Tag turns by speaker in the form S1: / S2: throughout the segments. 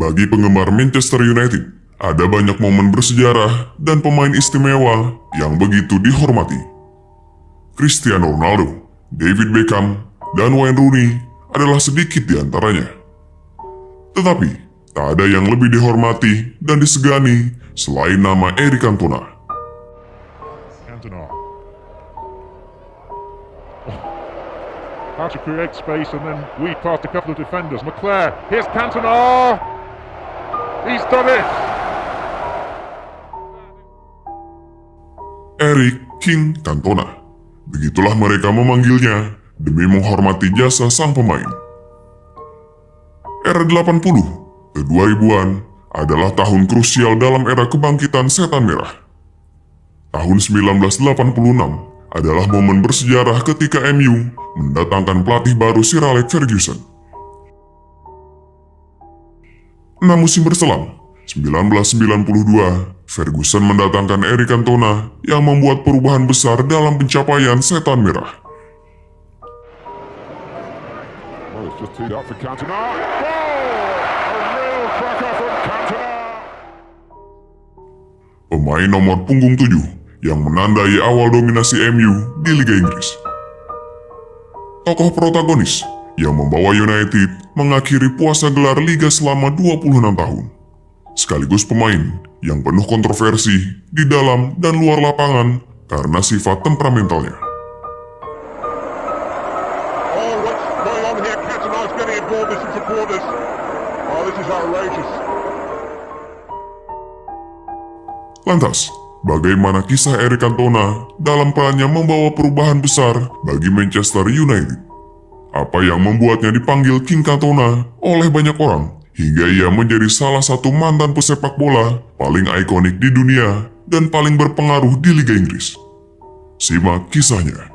S1: Bagi penggemar Manchester United, ada banyak momen bersejarah dan pemain istimewa yang begitu dihormati. Cristiano Ronaldo, David Beckham, dan Wayne Rooney adalah sedikit di antaranya. Tetapi, tak ada yang lebih dihormati dan disegani selain nama Eric Cantona.
S2: Cantona. How to create space and then weave past a couple of defenders. McClair, here's Cantona! He's done it!
S1: Eric King Cantona. Begitulah mereka memanggilnya demi menghormati jasa sang pemain. Era 80 ke 2000-an adalah tahun krusial dalam era kebangkitan setan merah. Tahun 1986 adalah momen bersejarah ketika MU mendatangkan pelatih baru Sir Alex Ferguson. 6 musim berselang, 1992, Ferguson mendatangkan Eric Cantona yang membuat perubahan besar dalam pencapaian setan merah.
S2: Well, it's just teed up for Cantona. Oh! A real cracker from Cantona!
S1: Pemain nomor punggung 7 yang menandai awal dominasi MU di Liga Inggris. Tokoh protagonis yang membawa United mengakhiri puasa gelar Liga selama 26 tahun. Sekaligus pemain yang penuh kontroversi di dalam dan luar lapangan karena sifat temperamentalnya.
S2: Oh, what's going on here? Cantona's getting involved with some supporters. Oh, this is outrageous.
S1: Lantas, bagaimana kisah Eric Cantona dalam perannya membawa perubahan besar bagi Manchester United? Apa yang membuatnya dipanggil King Cantona oleh banyak orang, hingga ia menjadi salah satu mantan pesepak bola paling ikonik di dunia dan paling berpengaruh di Liga Inggris? Simak kisahnya.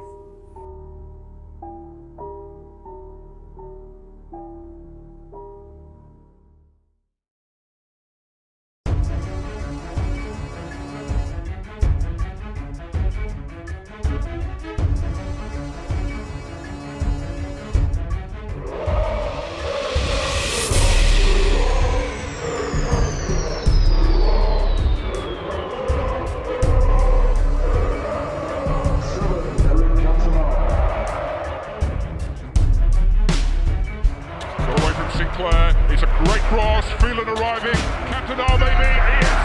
S2: Sinclair, it's a great cross, Phelan arriving, Cantona maybe, yes!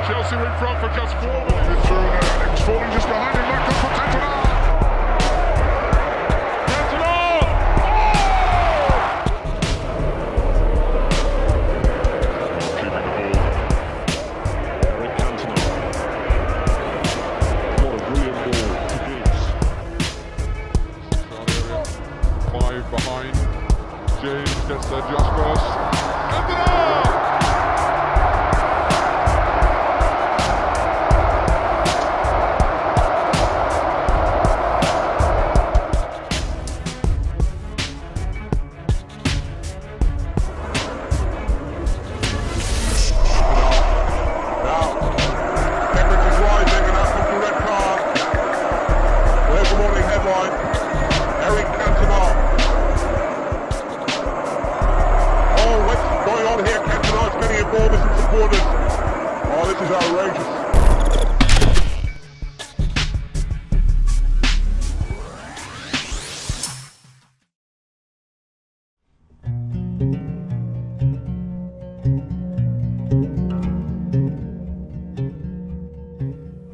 S2: Chelsea are in front for just 4 minutes. It's through now, Alex falling just behind him, like for Cantona! Cantona! Oh! Keeping the ball. Eric Cantona. What a brilliant ball to Giggs. Five behind. James gets there just first. Cantona!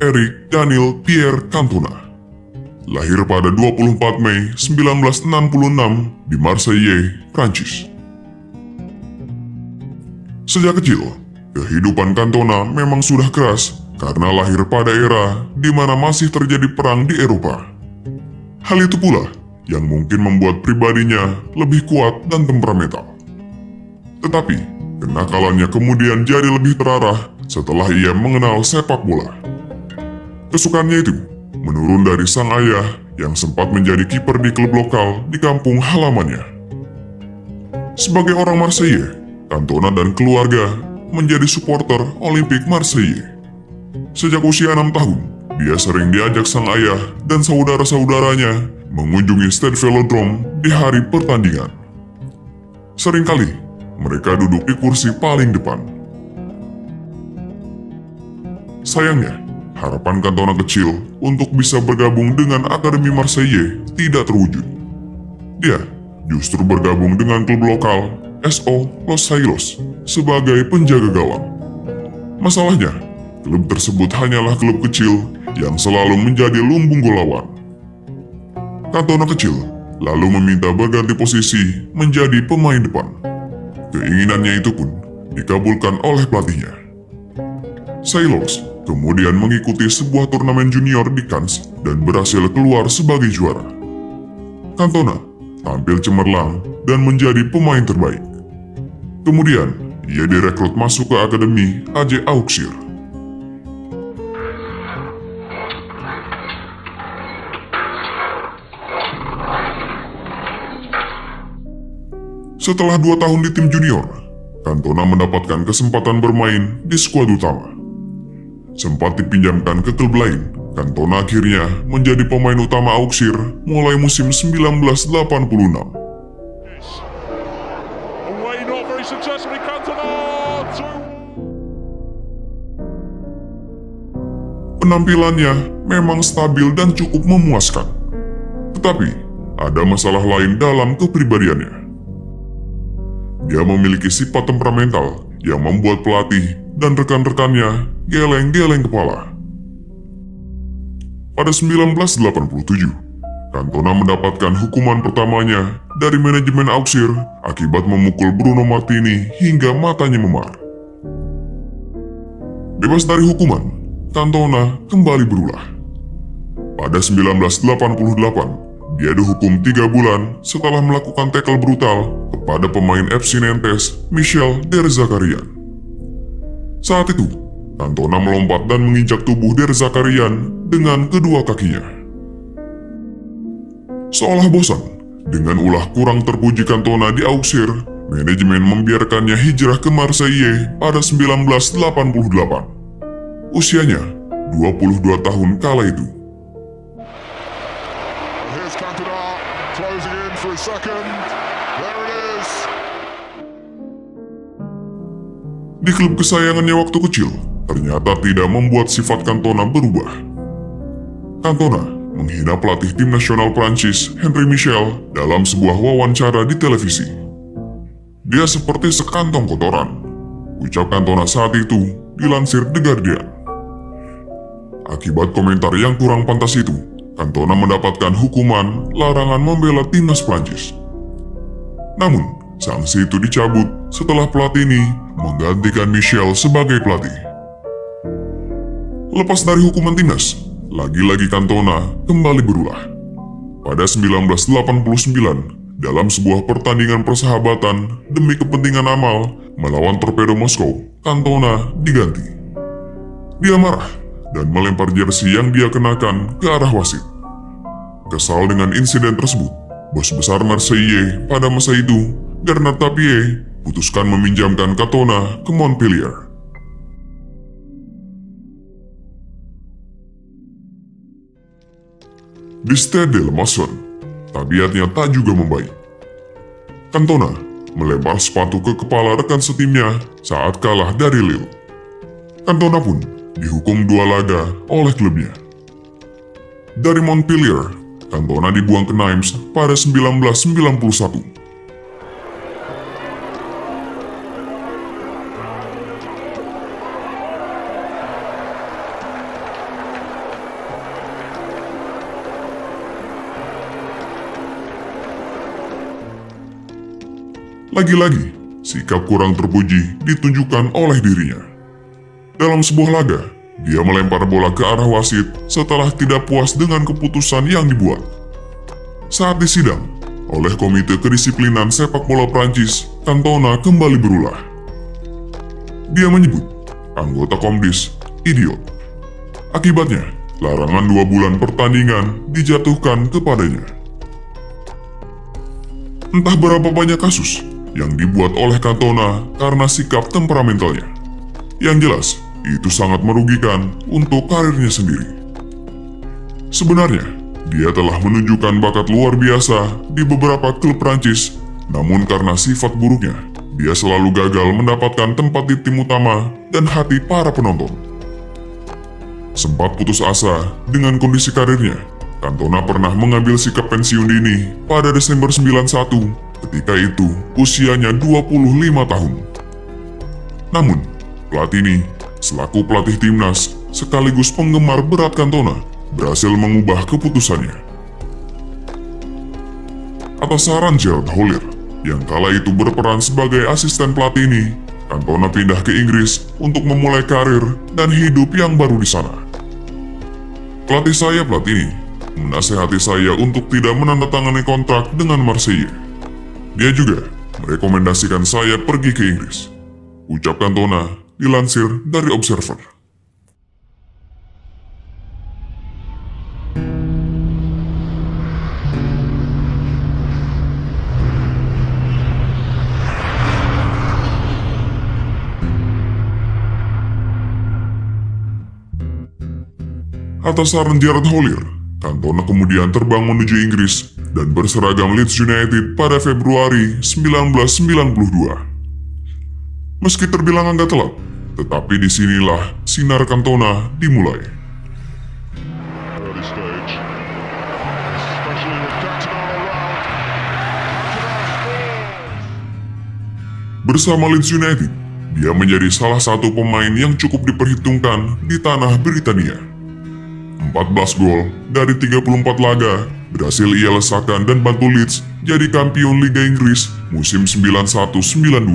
S1: Eric Daniel Pierre Cantona lahir pada 24 Mei 1966 di Marseille, Prancis. Sejak kecil, kehidupan Cantona memang sudah keras karena lahir pada era di mana masih terjadi perang di Eropa. Hal itu pula yang mungkin membuat pribadinya lebih kuat dan temperamental. Tetapi, kenakalannya kemudian jadi lebih terarah setelah ia mengenal sepak bola. Kesukaannya itu menurun dari sang ayah yang sempat menjadi kiper di klub lokal di kampung halamannya. Sebagai orang Marseille, Cantona dan keluarga menjadi supporter Olympique Marseille. Sejak usia 6 tahun, dia sering diajak sang ayah dan saudara-saudaranya mengunjungi Stade Velodrome di hari pertandingan. Seringkali, mereka duduk di kursi paling depan. Sayangnya, harapan Cantona kecil untuk bisa bergabung dengan Akademi Marseille tidak terwujud. Dia justru bergabung dengan klub lokal SO Los Cielos sebagai penjaga gawang. Masalahnya, klub tersebut hanyalah klub kecil yang selalu menjadi lumbung gol lawan. Cantona kecil lalu meminta berganti posisi menjadi pemain depan. Keinginannya itu pun dikabulkan oleh pelatihnya. Cielos kemudian mengikuti sebuah turnamen junior di Cannes dan berhasil keluar sebagai juara. Cantona tampil cemerlang dan menjadi pemain terbaik. Kemudian, ia direkrut masuk ke Akademi AJ Auxerre. Setelah 2 tahun di tim junior, Cantona mendapatkan kesempatan bermain di skuad utama. Sempat dipinjamkan ke klub lain, Cantona akhirnya menjadi pemain utama Auxerre mulai musim 1986.
S2: Away not very successfully, Cantona!
S1: Penampilannya memang stabil dan cukup memuaskan. Tetapi, ada masalah lain dalam kepribadiannya. Dia memiliki sifat temperamental yang membuat pelatih dan rekan-rekannya geleng-geleng kepala. Pada 1987, Cantona mendapatkan hukuman pertamanya dari manajemen Auxerre akibat memukul Bruno Martini hingga matanya memar. Bebas dari hukuman, Cantona kembali berulah. Pada 1988, dia dihukum 3 bulan setelah melakukan tackle brutal kepada pemain FC Nantes, Michel Derzakarian. Saat itu, Cantona melompat dan menginjak tubuh Derzakarian dengan kedua kakinya. Seolah bosan dengan ulah kurang terpuji Cantona di Auxerre, manajemen membiarkannya hijrah ke Marseille pada 1988. Usianya 22 tahun kala itu.
S2: Here's Cantona closing in for a second. There it is.
S1: Di klub kesayangannya waktu kecil, ternyata tidak membuat sifat Cantona berubah. Cantona menghina pelatih tim nasional Prancis, Henri Michel, dalam sebuah wawancara di televisi. Dia seperti sekantong kotoran, ucap Cantona saat itu dilansir The Guardian. Akibat komentar yang kurang pantas itu, Cantona mendapatkan hukuman larangan membela timnas Prancis. Namun, sanksi itu dicabut setelah Platini menggantikan Michel sebagai pelatih. Lepas dari hukuman timnas, lagi-lagi Cantona kembali berulah. Pada 1989, dalam sebuah pertandingan persahabatan demi kepentingan amal melawan Torpedo Moskow, Cantona diganti. Dia marah dan melempar jersey yang dia kenakan ke arah wasit. Kesal dengan insiden tersebut, bos besar Marseille pada masa itu, Bernard Tapie, putuskan meminjamkan Cantona ke Montpellier. Di Stade de la Maison, tabiatnya tak juga membaik. Cantona melempar sepatu ke kepala rekan setimnya saat kalah dari Lille. Cantona pun dihukum 2 laga oleh klubnya. Dari Montpellier, Cantona dibuang ke Nimes pada 1991. Lagi-lagi, sikap kurang terpuji ditunjukkan oleh dirinya. Dalam sebuah laga, dia melempar bola ke arah wasit setelah tidak puas dengan keputusan yang dibuat. Saat disidang oleh Komite Kedisiplinan Sepak Bola Prancis, Cantona kembali berulah. Dia menyebut anggota Komdis idiot. Akibatnya, larangan 2 bulan pertandingan dijatuhkan kepadanya. Entah berapa banyak kasus yang dibuat oleh Cantona karena sikap temperamentalnya. Yang jelas, itu sangat merugikan untuk karirnya sendiri. Sebenarnya, dia telah menunjukkan bakat luar biasa di beberapa klub Prancis, Namun karena sifat buruknya, dia selalu gagal mendapatkan tempat di tim utama dan hati para penonton. Sempat putus asa dengan kondisi karirnya, Cantona pernah mengambil sikap pensiun dini pada Desember 91, ketika itu usianya 25 tahun. Namun, Platini, selaku pelatih timnas sekaligus penggemar berat Cantona, berhasil mengubah keputusannya. Atas saran Gerard Houllier, yang kala itu berperan sebagai asisten Platini, Cantona pindah ke Inggris untuk memulai karir dan hidup yang baru di sana. Pelatih saya Platini menasehati saya untuk tidak menandatangani kontrak dengan Marseille. Dia juga merekomendasikan saya pergi ke Inggris. Ucap Cantona dilansir dari Observer. Atas saran Gerard Houllier, Cantona kemudian terbang menuju Inggris dan berseragam Leeds United pada Februari 1992. Meski terbilang agak telat, tetapi disinilah sinar Cantona dimulai.
S2: Early stage, especially with Cantona around.
S1: Bersama Leeds United, dia menjadi salah satu pemain yang cukup diperhitungkan di tanah Britania. 14 gol dari 34 laga berhasil ia lesakan dan bantu Leeds jadi kampion Liga Inggris musim 91-92.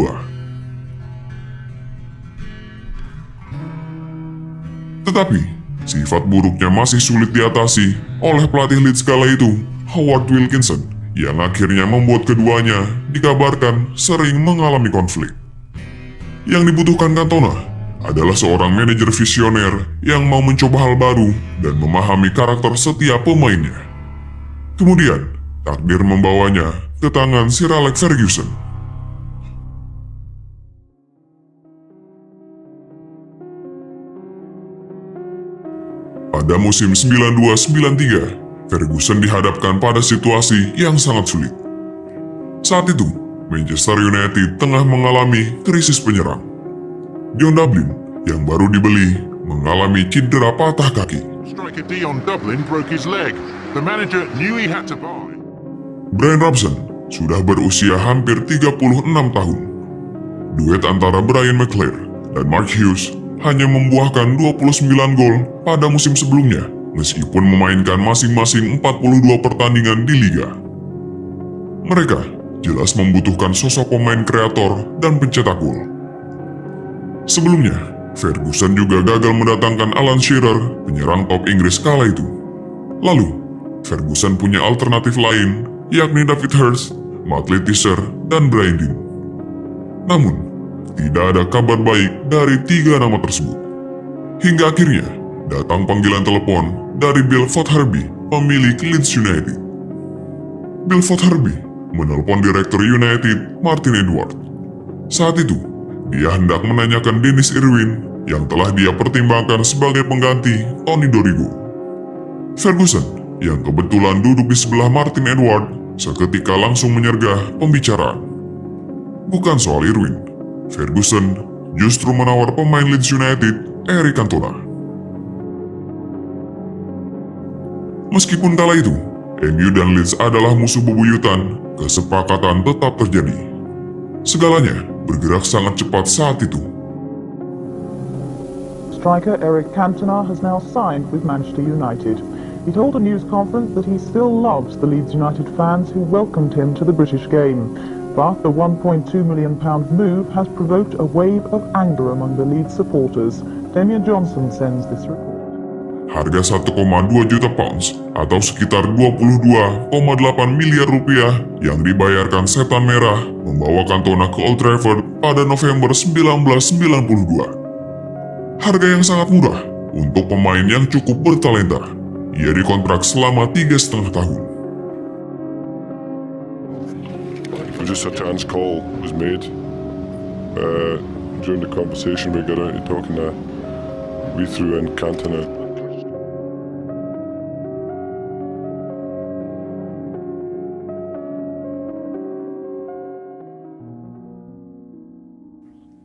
S1: Tetapi, sifat buruknya masih sulit diatasi oleh pelatih Leeds kala itu, Howard Wilkinson, yang akhirnya membuat keduanya dikabarkan sering mengalami konflik. Yang dibutuhkan Cantona adalah seorang manajer visioner yang mau mencoba hal baru dan memahami karakter setiap pemainnya. Kemudian, takdir membawanya ke tangan Sir Alex Ferguson. Pada musim 92-93, Ferguson dihadapkan pada situasi yang sangat sulit. Saat itu, Manchester United tengah mengalami krisis penyerang. Dion Dublin, yang baru dibeli, mengalami cedera patah kaki.
S2: Striker Dion Dublin broke his leg. The manager knew he had to buy.
S1: Brian Robson sudah berusia hampir 36 tahun. Duet antara Brian McClair dan Mark Hughes hanya membuahkan 29 gol pada musim sebelumnya, meskipun memainkan masing-masing 42 pertandingan di Liga. Mereka jelas membutuhkan sosok pemain kreator dan pencetak gol. Sebelumnya, Ferguson juga gagal mendatangkan Alan Shearer, penyerang top Inggris kala itu. Lalu, Ferguson punya alternatif lain, yakni David Hirst, Matt Letizia, dan Brian Deane. Namun, tidak ada kabar baik dari tiga nama tersebut. Hingga akhirnya, datang panggilan telepon dari Bill Fotherbee, pemilik Leeds United. Bill Fotherbee menelpon direktur United, Martin Edward. Saat itu, dia hendak menanyakan Dennis Irwin yang telah dia pertimbangkan sebagai pengganti Tony Dorigo. Ferguson, yang kebetulan duduk di sebelah Martin Edward, seketika langsung menyergah pembicaraan. Bukan soal Irwin, Ferguson justru menawar pemain Leeds United, Eric Cantona. Meskipun kala itu, MU dan Leeds adalah musuh bebuyutan, kesepakatan tetap terjadi. Segalanya bergerak sangat cepat saat itu.
S3: Striker Eric Cantona has now signed with Manchester United. He told a news conference that he still loves the Leeds United fans who welcomed him to the British game. But the £1.2 million move has provoked a wave of anger among the Leeds supporters. Damian Johnson sends this report.
S1: Harga 1,2 juta pounds atau sekitar 22,8 miliar rupiah yang dibayarkan Setan Merah membawa Cantona ke Old Trafford pada November 1992. Harga yang sangat murah untuk pemain yang cukup bertalenta. Ia dikontrak selama 3,5 tahun.
S4: Just a chance call was made during the conversation we got out talking to we threw in Cantona.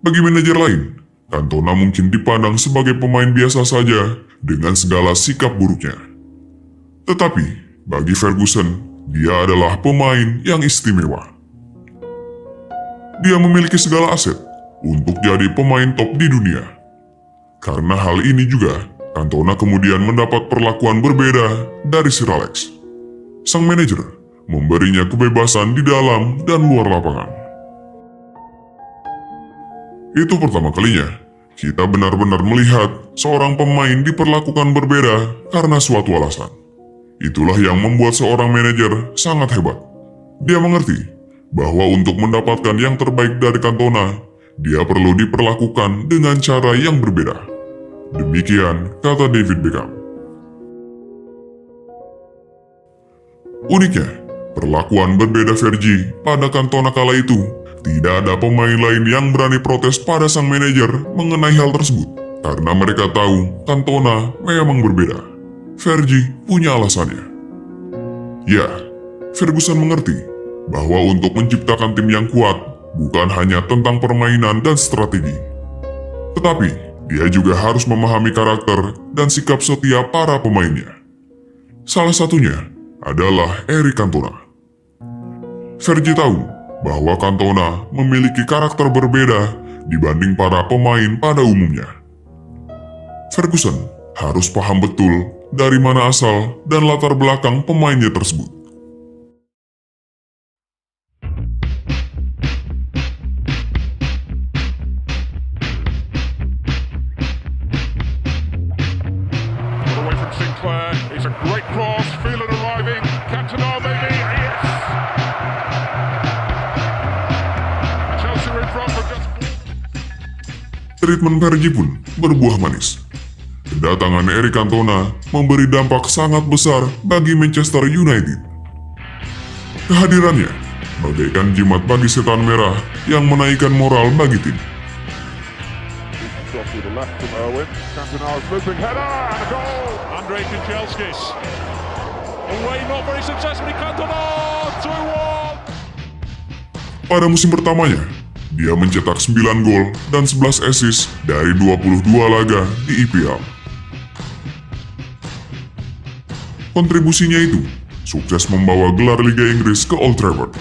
S1: Bagi manajer lain, Cantona mungkin dipandang sebagai pemain biasa saja dengan segala sikap buruknya. Tetapi, bagi Ferguson, dia adalah pemain yang istimewa. Dia memiliki segala aset untuk jadi pemain top di dunia. Karena hal ini juga, Cantona kemudian mendapat perlakuan berbeda dari Sir Alex. Sang manajer memberinya kebebasan di dalam dan luar lapangan. Itu pertama kalinya kita benar-benar melihat seorang pemain diperlakukan berbeda karena suatu alasan. Itulah yang membuat seorang manajer sangat hebat. Dia mengerti bahwa untuk mendapatkan yang terbaik dari Cantona, dia perlu diperlakukan dengan cara yang berbeda. Demikian kata David Beckham. Uniknya, perlakuan berbeda Fergie pada Cantona kala itu. Tidak ada pemain lain yang berani protes pada sang manajer mengenai hal tersebut. Karena mereka tahu Cantona memang berbeda. Fergie punya alasannya. Ya, Ferguson mengerti bahwa untuk menciptakan tim yang kuat bukan hanya tentang permainan dan strategi. Tetapi, dia juga harus memahami karakter dan sikap setiap para pemainnya. Salah satunya adalah Eric Cantona. Fergie tahu bahwa Cantona memiliki karakter berbeda dibanding para pemain pada umumnya. Ferguson harus paham betul dari mana asal dan latar belakang pemainnya tersebut.
S2: Away from Sinclair, it's a great cross, Phelan arriving, Cantona maybe, yes! Chelsea are in front for just...
S1: Treatment Fergie pun berbuah manis. Kedatangan Eric Cantona memberi dampak sangat besar bagi Manchester United. Kehadirannya bagaikan jimat bagi setan merah yang menaikkan moral bagi tim.
S2: Cross with the left from Owen, Cantona's looping header, and a goal! Andrei Kanchelskis. Away not very successfully, Cantona! 2-1!
S1: Pada musim pertamanya, dia mencetak 9 gol dan 11 assist dari 22 laga di IPL. Kontribusinya itu sukses membawa gelar Liga Inggris ke Old Trafford.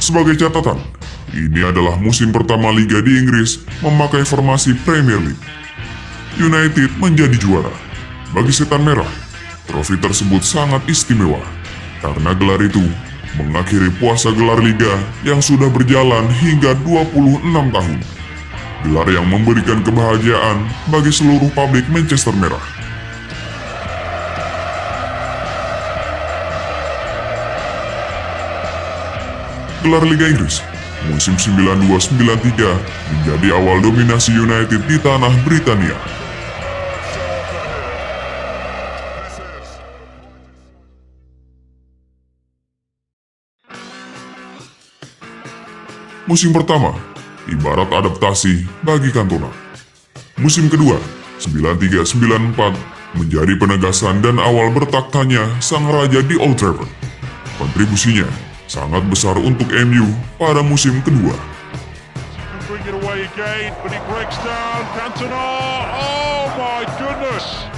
S1: Sebagai catatan, ini adalah musim pertama Liga di Inggris memakai formasi Premier League. United menjadi juara. Bagi setan merah, trofi tersebut sangat istimewa karena gelar itu mengakhiri puasa gelar Liga yang sudah berjalan hingga 26 tahun. Gelar yang memberikan kebahagiaan bagi seluruh publik Manchester Merah. Gelar Liga Inggris musim 92-93 menjadi awal dominasi United di tanah Britania. Musim pertama ibarat adaptasi bagi Cantona. Musim kedua 93-94 menjadi penegasan dan awal bertaktanya sang raja di Old Trafford. Kontribusinya sangat besar untuk MU pada musim kedua.
S2: Bring it away again, but he breaks down. Cantona, oh my goodness!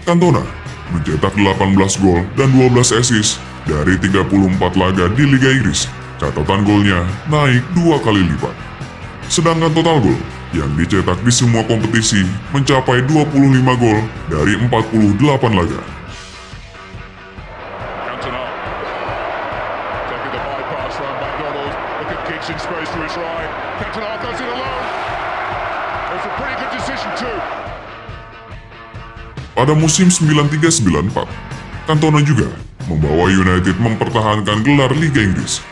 S1: Cantona mencetak 18 gol dan 12 assist dari 34 laga di Liga Inggris. Catatan golnya naik 2 kali lipat. Sedangkan total gol yang dicetak di semua kompetisi mencapai 25 gol dari 48 laga.
S2: Cantona taking the bypass from McDonald. Look at Giggs in space to his right. Cantona does it alone. It's a pretty good decision too.
S1: Pada musim 93-94, Cantona juga membawa United mempertahankan gelar Liga Inggris.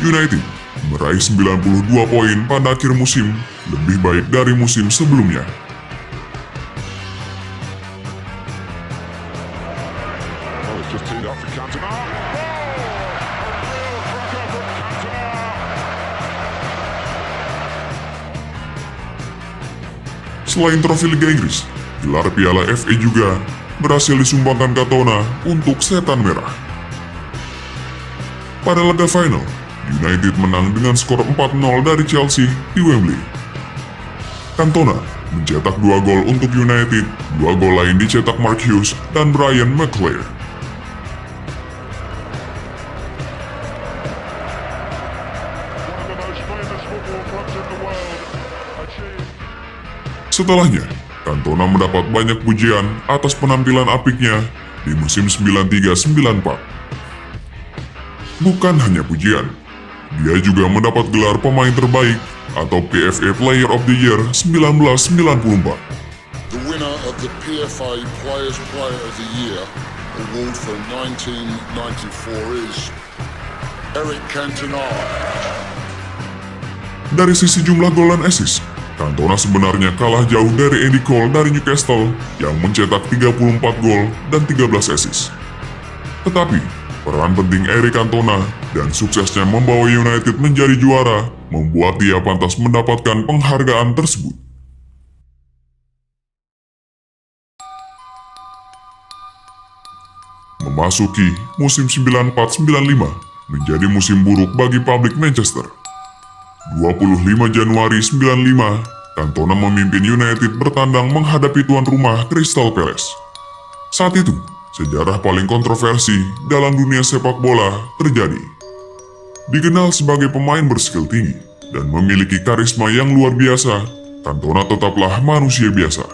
S1: United meraih 92 poin pada akhir musim, lebih baik dari musim sebelumnya.
S2: Oh, it's just teed up for Cantona. Oh, a real cracker from Cantona.
S1: Selain trofi Liga Inggris, gelar Piala FA juga berhasil disumbangkan Cantona untuk setan merah. Pada laga final United menang dengan skor 4-0 dari Chelsea di Wembley. Cantona mencetak 2 gol untuk United, 2 gol lain dicetak Mark Hughes dan Brian McClair. Setelahnya, Cantona mendapat banyak pujian atas penampilan apiknya di musim 93-94. Bukan hanya pujian, dia juga mendapat gelar pemain terbaik atau PFA Player of the Year 1994.
S5: The winner of the PFA Players Player of the Year award for 1994 is Eric Cantona.
S1: Dari sisi jumlah gol dan assist, Cantona sebenarnya kalah jauh dari Andy Cole dari Newcastle yang mencetak 34 gol dan 13 assist. Tetapi, peran penting Eric Cantona dan suksesnya membawa United menjadi juara membuat dia pantas mendapatkan penghargaan tersebut. Memasuki musim 94-95 menjadi musim buruk bagi publik Manchester. 25 Januari 95, Cantona memimpin United bertandang menghadapi tuan rumah Crystal Palace. Saat itu, sejarah paling kontroversi dalam dunia sepak bola terjadi. Dikenal sebagai pemain berskill tinggi dan memiliki karisma yang luar biasa, Cantona tetaplah manusia biasa.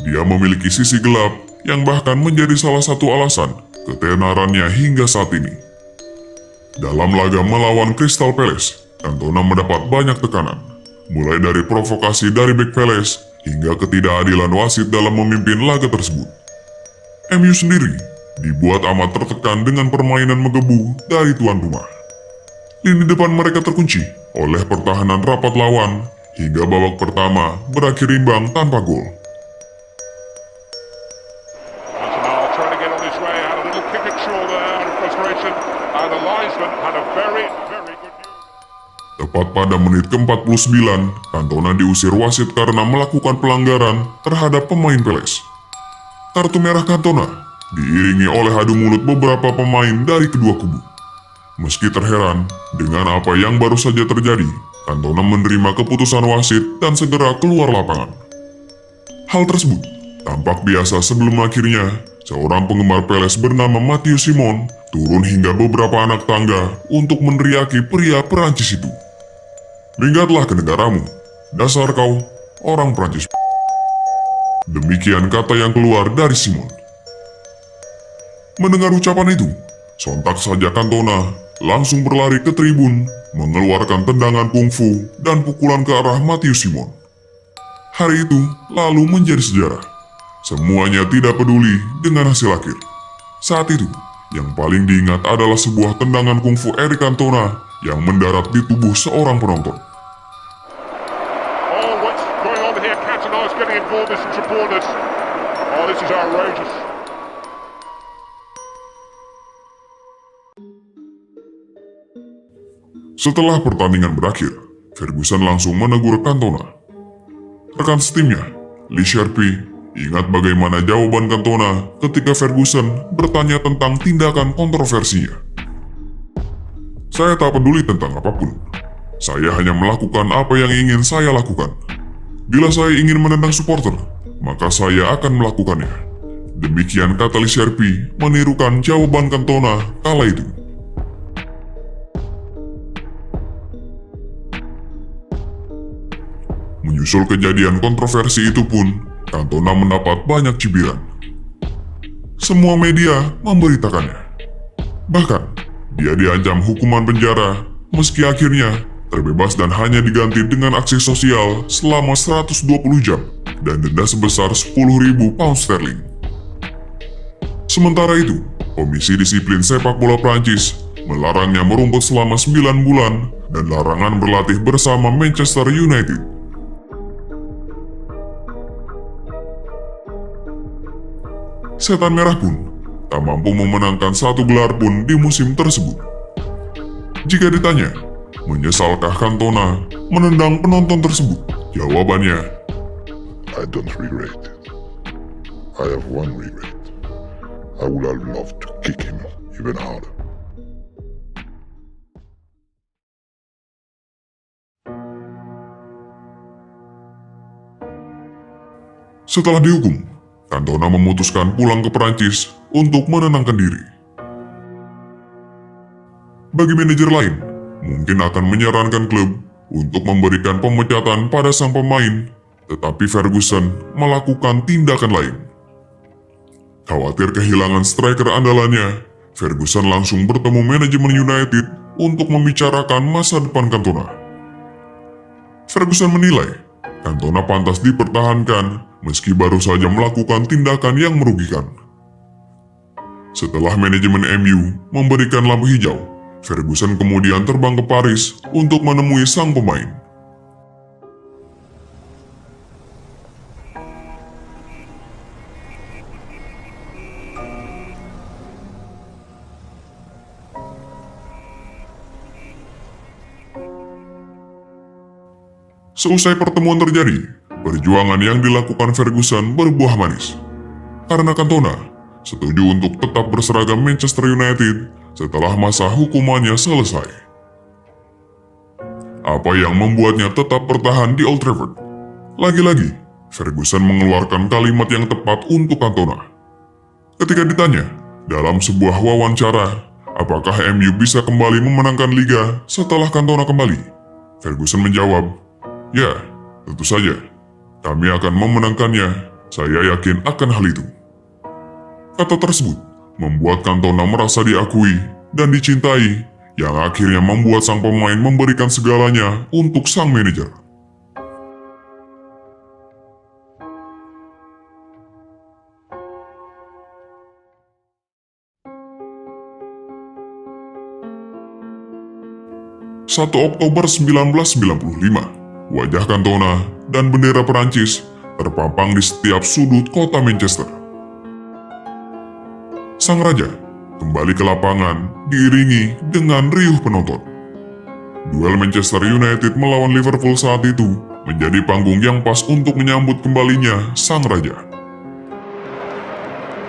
S1: Dia memiliki sisi gelap yang bahkan menjadi salah satu alasan ketenarannya hingga saat ini. Dalam laga melawan Crystal Palace, Cantona mendapat banyak tekanan, mulai dari provokasi dari bek Palace hingga ketidakadilan wasit dalam memimpin laga tersebut. MU sendiri dibuat amat tertekan dengan permainan menggebu dari tuan rumah. Lini depan mereka terkunci oleh pertahanan rapat lawan hingga babak pertama berakhir imbang tanpa gol.
S2: Arsenal trying to get on his way, had a little kick at Shaw there out of frustration, and Eliasman had a very good news.
S1: Tepat pada menit ke-49, Cantona diusir wasit karena melakukan pelanggaran terhadap pemain Palace. Kartu merah Cantona diiringi oleh adu mulut beberapa pemain dari kedua kubu. Meski terheran dengan apa yang baru saja terjadi, Cantona menerima keputusan wasit dan segera keluar lapangan. Hal tersebut tampak biasa sebelum akhirnya seorang penggemar Palace bernama Matthew Simon turun hingga beberapa anak tangga untuk meneriaki pria Perancis itu. "Minggatlah ke negaramu, dasar kau orang Prancis." Demikian kata yang keluar dari Simon. Mendengar ucapan itu, sontak saja Cantona langsung berlari ke tribun, mengeluarkan tendangan kungfu dan pukulan ke arah Matthew Simon. Hari itu lalu menjadi sejarah. Semuanya tidak peduli dengan hasil akhir. Saat itu, yang paling diingat adalah sebuah tendangan kungfu Eric Cantona yang mendarat di tubuh seorang penonton.
S2: Oh, what's going on here? Cantona is getting involved with some supporters. Oh, this is outrageous.
S1: Setelah pertandingan berakhir, Ferguson langsung menegur Cantona. Rekan setimnya, Lee Sharpe, ingat bagaimana jawaban Cantona ketika Ferguson bertanya tentang tindakan kontroversinya. "Saya tak peduli tentang apapun. Saya hanya melakukan apa yang ingin saya lakukan. Bila saya ingin menendang supporter, maka saya akan melakukannya." Demikian kata Lee Sharpe menirukan jawaban Cantona kala itu. Menyusul kejadian kontroversi itu pun, Cantona mendapat banyak cibiran. Semua media memberitakannya. Bahkan, dia diancam hukuman penjara meski akhirnya terbebas dan hanya diganti dengan aksi sosial selama 120 jam dan denda sebesar 10.000 pound sterling. Sementara itu, Komisi Disiplin Sepak Bola Prancis melarangnya merumput selama 9 bulan dan larangan berlatih bersama Manchester United. Setan Merah pun tak mampu memenangkan satu gelar pun di musim tersebut. Jika ditanya, menyesalkah Cantona menendang penonton tersebut? Jawabannya,
S5: I don't regret it. I have one regret. I would have loved to kick him even harder.
S1: Setelah dihukum, Cantona memutuskan pulang ke Perancis untuk menenangkan diri. Bagi manajer lain, mungkin akan menyarankan klub untuk memberikan pemecatan pada sang pemain, tetapi Ferguson melakukan tindakan lain. Khawatir kehilangan striker andalannya, Ferguson langsung bertemu manajemen United untuk membicarakan masa depan Cantona. Ferguson menilai Cantona pantas dipertahankan meski baru saja melakukan tindakan yang merugikan. Setelah manajemen MU memberikan lampu hijau, Ferguson kemudian terbang ke Paris untuk menemui sang pemain. Seusai pertemuan terjadi, perjuangan yang dilakukan Ferguson berbuah manis. Karena Cantona setuju untuk tetap berseragam Manchester United setelah masa hukumannya selesai. Apa yang membuatnya tetap bertahan di Old Trafford? Lagi-lagi, Ferguson mengeluarkan kalimat yang tepat untuk Cantona. Ketika ditanya dalam sebuah wawancara, apakah MU bisa kembali memenangkan Liga setelah Cantona kembali? Ferguson menjawab, "Ya, tentu saja. Kami akan memenangkannya. Saya yakin akan hal itu." Kata tersebut membuat Cantona merasa diakui dan dicintai, yang akhirnya membuat sang pemain memberikan segalanya untuk sang manajer. Oktober 1995, wajah Cantona dan bendera Perancis terpampang di setiap sudut kota Manchester. Sang raja kembali ke lapangan diiringi dengan riuh penonton. Duel Manchester United melawan Liverpool saat itu menjadi panggung yang pas untuk menyambut kembalinya sang raja.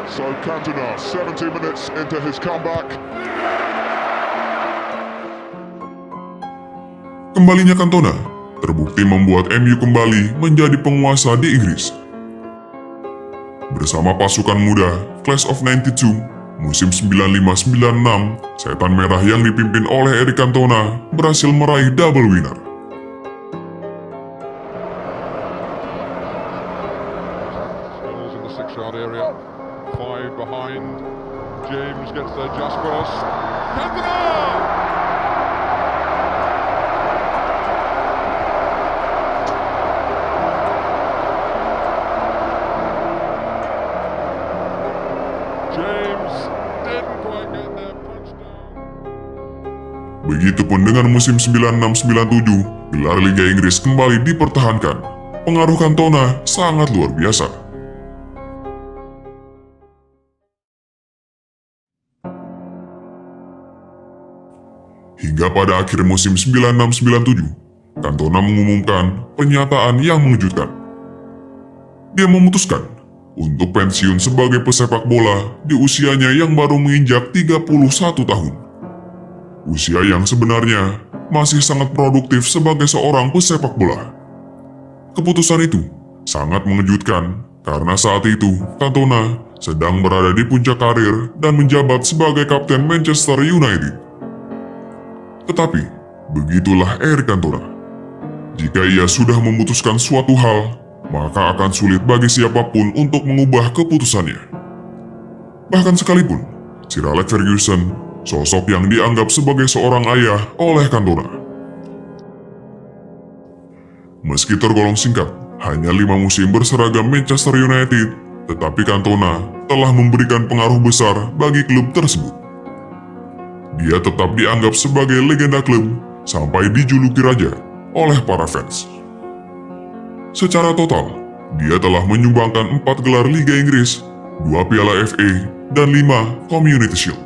S2: So Cantona, 70 minutes into his comeback.
S1: Kembalinya Cantona terbukti membuat MU kembali menjadi penguasa di Inggris. Bersama pasukan muda Class of 92, musim 95-96, Setan Merah yang dipimpin oleh Eric Cantona berhasil meraih double winner.
S2: Spurs in the 6-yard area, 5 behind. James gets there just cross. Cantona!
S1: Begitupun dengan musim 96-97, gelar Liga Inggris kembali dipertahankan. Pengaruh Cantona sangat luar biasa. Hingga pada akhir musim 96-97, Cantona mengumumkan pernyataan yang mengejutkan. Dia memutuskan untuk pensiun sebagai pesepak bola di usianya yang baru menginjak 31 tahun. Usia yang sebenarnya masih sangat produktif sebagai seorang pesepak bola. Keputusan itu sangat mengejutkan karena saat itu Cantona sedang berada di puncak karir dan menjabat sebagai kapten Manchester United. Tetapi, begitulah Eric Cantona. Jika ia sudah memutuskan suatu hal, maka akan sulit bagi siapapun untuk mengubah keputusannya. Bahkan sekalipun Sir Alex Ferguson, sosok yang dianggap sebagai seorang ayah oleh Cantona. Meski tergolong singkat, hanya 5 musim berseragam Manchester United, tetapi Cantona telah memberikan pengaruh besar bagi klub tersebut. Dia tetap dianggap sebagai legenda klub sampai dijuluki raja oleh para fans. Secara total, dia telah menyumbangkan 4 gelar Liga Inggris, 2 Piala FA, dan 5 Community Shield.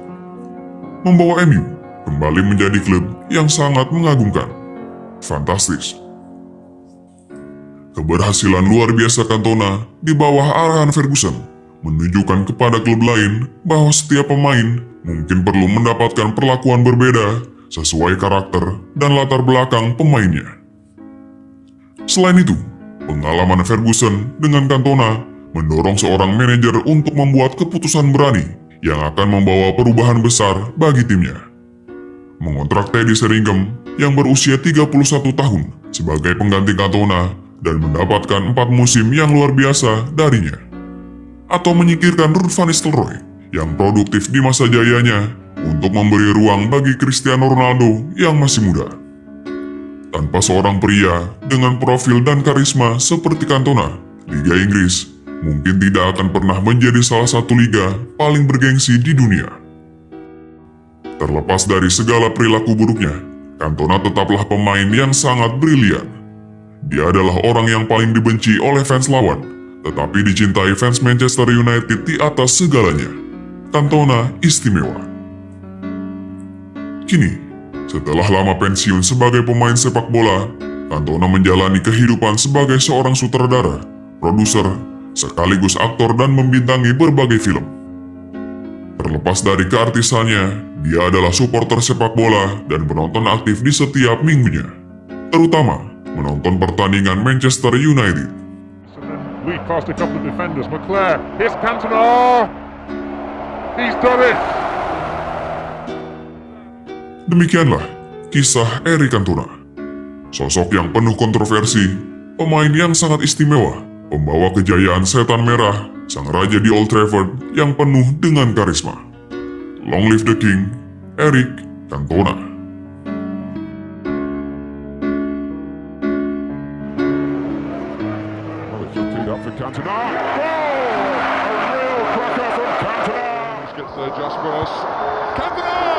S1: Membawa MU kembali menjadi klub yang sangat mengagumkan. Fantastis. Keberhasilan luar biasa Cantona di bawah arahan Ferguson menunjukkan kepada klub lain bahwa setiap pemain mungkin perlu mendapatkan perlakuan berbeda sesuai karakter dan latar belakang pemainnya. Selain itu, pengalaman Ferguson dengan Cantona mendorong seorang manajer untuk membuat keputusan berani yang akan membawa perubahan besar bagi timnya. Mengontrak Teddy Sheringham yang berusia 31 tahun sebagai pengganti Cantona dan mendapatkan 4 musim yang luar biasa darinya. Atau menyingkirkan Ruud van Nistelrooy yang produktif di masa jayanya untuk memberi ruang bagi Cristiano Ronaldo yang masih muda. Tanpa seorang pria dengan profil dan karisma seperti Cantona, Liga Inggris mungkin tidak akan pernah menjadi salah satu liga paling bergengsi di dunia. Terlepas dari segala perilaku buruknya, Cantona tetaplah pemain yang sangat brilian. Dia adalah orang yang paling dibenci oleh fans lawan, tetapi dicintai fans Manchester United di atas segalanya. Cantona istimewa. Kini, setelah lama pensiun sebagai pemain sepak bola, Cantona menjalani kehidupan sebagai seorang sutradara, produser, sekaligus aktor dan membintangi berbagai film. Terlepas dari keartisannya, dia adalah supporter sepak bola dan penonton aktif di setiap minggunya, terutama menonton pertandingan Manchester United.
S2: Weave past a couple of defenders. McClare, here's Cantona. He's done it.
S1: Demikianlah kisah Eric Cantona. Sosok yang penuh kontroversi, pemain yang sangat istimewa, pembawa kejayaan setan merah, sang raja di Old Trafford yang penuh dengan karisma. Long live the King, Eric Cantona.
S2: Well, it's teed up for Cantona. Goal! A real cracker from Cantona. Gets there just first. Cantona!